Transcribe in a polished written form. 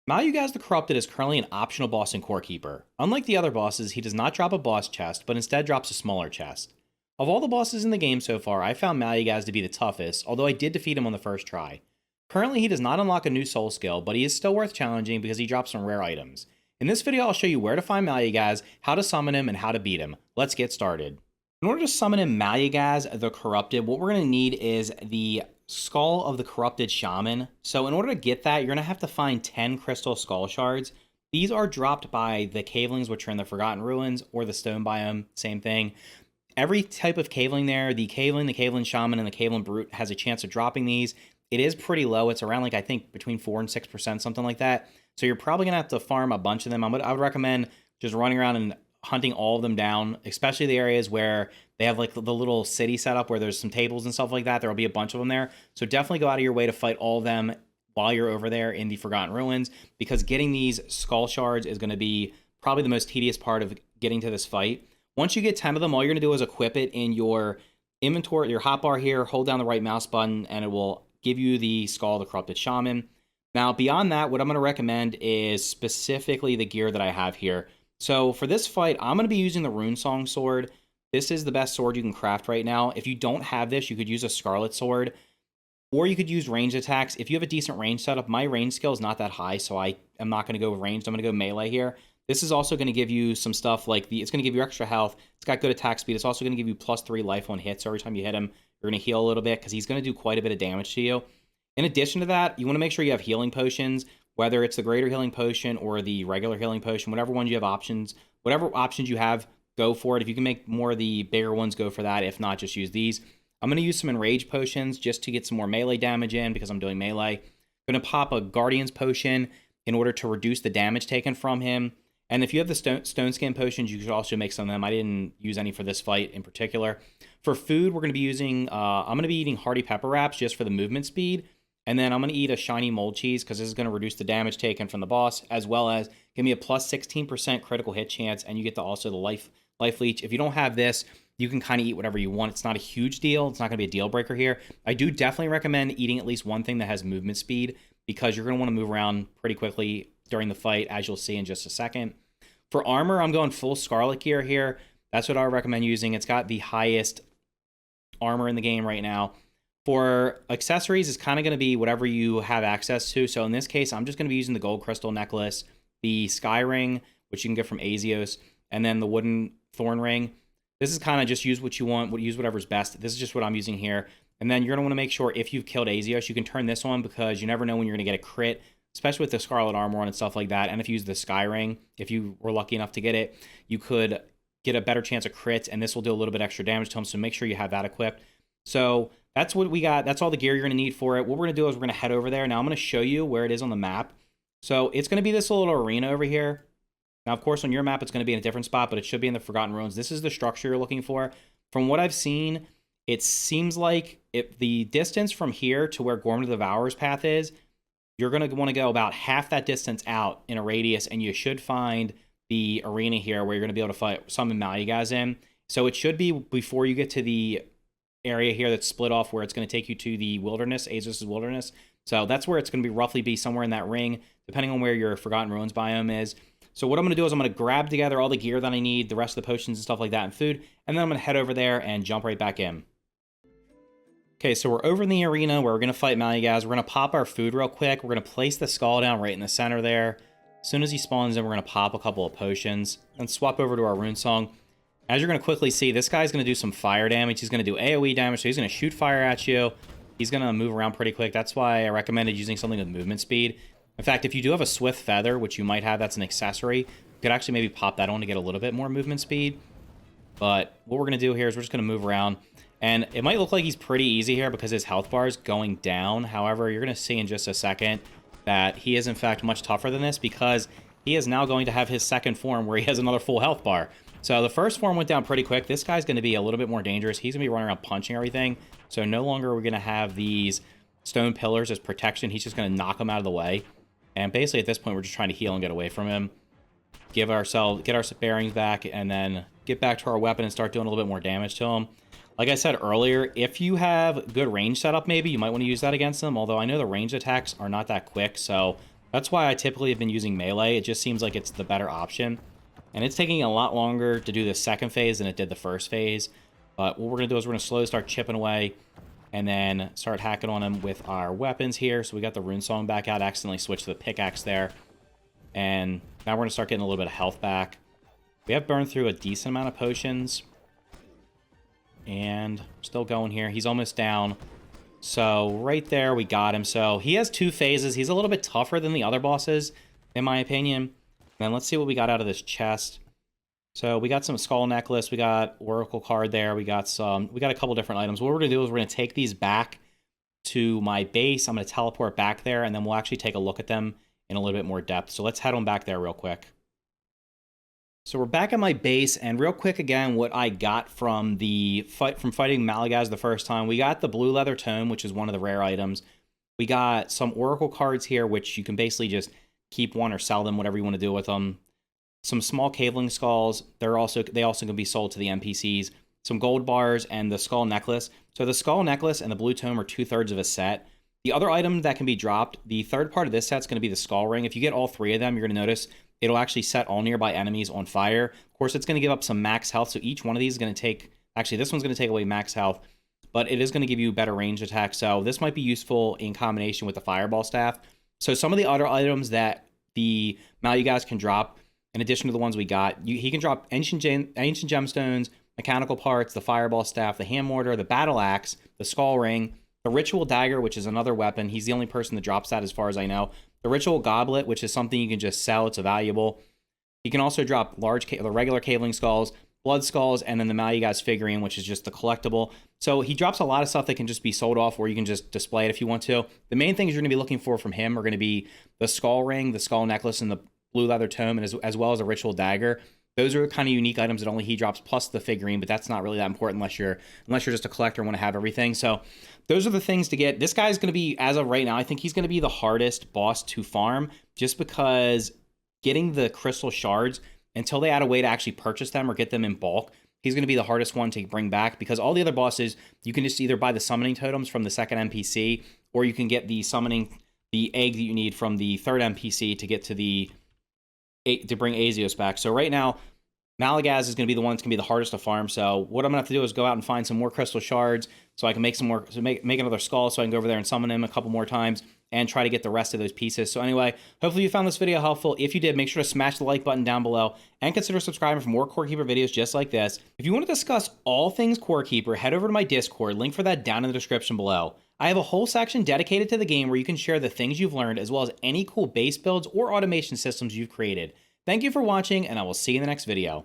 Malugaz the Corrupted is currently an optional boss in Core Keeper. Unlike the other bosses, he does not drop a boss chest, but instead drops a smaller chest. Of all the bosses in the game so far, I found Malugaz to be the toughest, although I did defeat him on the first try. Currently, he does not unlock a new soul skill, but he is still worth challenging because he drops some rare items. In this video, I'll show you where to find Malugaz, how to summon him, and how to beat him. Let's get started. In order to summon in Malugaz the Corrupted, what we're going to need is the Skull of the Corrupted Shaman. So in order to get that, you're going to have to find 10 crystal skull shards. These are dropped by the cavelings, which are in the Forgotten Ruins, or the stone biome, same thing. Every type of caveling there, the caveling shaman, and the caveling brute has a chance of dropping these. It is pretty low. It's around, like, I think between 4 and 6%, something like that. So you're probably going to have to farm a bunch of them. I would recommend just running around and hunting all of them down, especially the areas where they have like the little city setup where there's some tables and stuff like that. There'll be a bunch of them there. So definitely go out of your way to fight all of them while you're over there in the Forgotten Ruins, because getting these skull shards is going to be probably the most tedious part of getting to this fight. Once you get 10 of them, all you're going to do is equip it in your inventory, your hotbar here, hold down the right mouse button, and it will give you the Skull of the Corrupted Shaman. Now, beyond that, what I'm going to recommend is specifically the gear that I have here. So for this fight, I'm going to be using the Runesong Sword. This is the best sword you can craft right now. If you don't have this, you could use a Scarlet Sword, or you could use ranged attacks. If you have a decent range setup, my range skill is not that high, so I am not going to go ranged. I'm going to go melee here. This is also going to give you some stuff like it's going to give you extra health. It's got good attack speed. It's also going to give you +3 life on hits. So every time you hit him, you're going to heal a little bit because he's going to do quite a bit of damage to you. In addition to that, you want to make sure you have healing potions, whether it's the greater healing potion or the regular healing potion, whatever ones you have options, whatever options you have, go for it. If you can make more of the bigger ones, go for that. If not, just use these. I'm going to use some enrage potions just to get some more melee damage in because I'm doing melee. I'm going to pop a guardian's potion in order to reduce the damage taken from him. And if you have the stone skin potions, you should also make some of them. I didn't use any for this fight in particular. For food, we're going to be using, I'm going to be eating hearty pepper wraps just for the movement speed. And then I'm going to eat a shiny mold cheese because this is going to reduce the damage taken from the boss, as well as give me a plus 16% critical hit chance, and you get also the life leech. If you don't have this, you can kind of eat whatever you want. It's not a huge deal. It's not going to be a deal breaker here. I do definitely recommend eating at least one thing that has movement speed because you're going to want to move around pretty quickly during the fight, as you'll see in just a second. For armor, I'm going full Scarlet gear here. That's what I recommend using. It's got the highest armor in the game right now. For accessories, it's kind of going to be whatever you have access to. So in this case, I'm just going to be using the gold crystal necklace, the sky ring, which you can get from Azios, and then the wooden thorn ring. This is kind of just use what you want, use whatever's best. This is just what I'm using here. And then you're going to want to make sure if you've killed Azios, you can turn this on because you never know when you're going to get a crit, especially with the scarlet armor on and stuff like that. And if you use the sky ring, if you were lucky enough to get it, you could get a better chance of crits, and this will do a little bit extra damage to him. So make sure you have that equipped. So that's what we got. That's all the gear you're going to need for it. What we're going to do is we're going to head over there. Now I'm going to show you where it is on the map. So it's going to be this little arena over here. Now, of course, on your map, it's going to be in a different spot, but it should be in the Forgotten Ruins. This is the structure you're looking for. From what I've seen, it seems like if the distance from here to where Gorm the Devourer's path is, you're going to want to go about half that distance out in a radius, and you should find the arena here where you're going to be able to fight summon Malugaz in. So it should be before you get to the area here that's split off where it's going to take you to the wilderness, Azos' wilderness. So that's where it's going to be roughly be somewhere in that ring, depending on where your Forgotten Ruins biome is. So what I'm going to do is I'm going to grab together all the gear that I need, the rest of the potions and stuff like that, and food, and then I'm going to head over there and jump right back in. Okay, so we're over in the arena where we're going to fight Malugaz. We're going to pop our food real quick. We're going to place the skull down right in the center there. As soon as he spawns in, we're going to pop a couple of potions and swap over to our Runesong. As you're going to quickly see, this guy's going to do some fire damage. He's going to do AoE damage, so he's going to shoot fire at you. He's going to move around pretty quick. That's why I recommended using something with movement speed. In fact, if you do have a Swift Feather, which you might have, that's an accessory, you could actually maybe pop that on to get a little bit more movement speed. But what we're going to do here is we're just going to move around. And it might look like he's pretty easy here because his health bar is going down. However, you're going to see in just a second that he is, in fact, much tougher than this because he is now going to have his second form where he has another full health bar. So the first form went down pretty quick. This guy's going to be a little bit more dangerous. He's going to be running around punching everything. So no longer are we going to have these stone pillars as protection. He's just going to knock them out of the way. And basically at this point, we're just trying to heal and get away from him. Get our bearings back, and then get back to our weapon and start doing a little bit more damage to him. Like I said earlier, if you have good range setup, maybe you might want to use that against them. Although I know the ranged attacks are not that quick, so That's why I typically have been using melee. It just seems like it's the better option. And it's taking a lot longer to do the second phase than it did the first phase. But what we're going to do is we're going to slowly start chipping away and then start hacking on them with our weapons here. So we got the rune song back out, accidentally switched to the pickaxe there. And now we're going to start getting a little bit of health back. We have burned through a decent amount of potions. And still going here. He's almost down. So right there, we got him. So he has 2 phases. He's a little bit tougher than the other bosses, in my opinion. And let's see what we got out of this chest. So we got some skull necklace. We got oracle card there. We got a couple different items. What we're going to do is we're going to take these back to my base. I'm going to teleport back there, and then we'll actually take a look at them in a little bit more depth. So let's head on back there real quick. So we're back at my base, and real quick again, what I got from fighting Malugaz the first time, we got the blue leather tome, which is one of the rare items. We got some oracle cards here, which you can basically just keep one or sell them, whatever you want to do with them. Some small caveling skulls. They also can be sold to the NPCs. Some gold bars and the skull necklace. So the skull necklace and the blue tome are 2/3 of a set. The other item that can be dropped, the third part of this set is going to be the skull ring. If you get all 3 of them, you're going to notice it'll actually set all nearby enemies on fire. Of course, it's going to give up some max health, so each one of these is going to take... Actually, this one's going to take away max health, but it is going to give you better range attack, so this might be useful in combination with the fireball staff. So some of the other items that the Malugaz can drop, in addition to the ones we got, he can drop ancient gemstones, mechanical parts, the fireball staff, the hand mortar, the battle axe, the skull ring, the ritual dagger, which is another weapon. He's the only person that drops that as far as I know. The ritual goblet, which is something you can just sell. It's valuable. He can also drop the regular caveling skulls, blood skulls, and then the Malugaz figurine, which is just the collectible. So he drops a lot of stuff that can just be sold off, or you can just display it if you want to. The main things you're going to be looking for from him are going to be the skull ring, the skull necklace, and the blue leather tome, and as well as a ritual dagger. Those are kind of unique items that only he drops, plus the figurine, but that's not really that important unless you're just a collector and want to have everything. So those are the things to get. This guy's going to be, as of right now, I think he's going to be the hardest boss to farm, just because getting the crystal shards, until they add a way to actually purchase them or get them in bulk, he's going to be the hardest one to bring back, because all the other bosses, you can just either buy the summoning totems from the second NPC, or you can get the egg that you need from the third NPC to get to bring Azios back. So right now, Malugaz is going to be the one that's going to be the hardest to farm. So what I'm going to have to do is go out and find some more crystal shards so I can make some more, so make another skull so I can go over there and summon him a couple more times and try to get the rest of those pieces. So anyway, hopefully you found this video helpful. If you did, make sure to smash the like button down below and consider subscribing for more Core Keeper videos just like this. If you want to discuss all things Core Keeper, head over to my Discord, link for that down in the description below. I have a whole section dedicated to the game where you can share the things you've learned, as well as any cool base builds or automation systems you've created. Thank you for watching, and I will see you in the next video.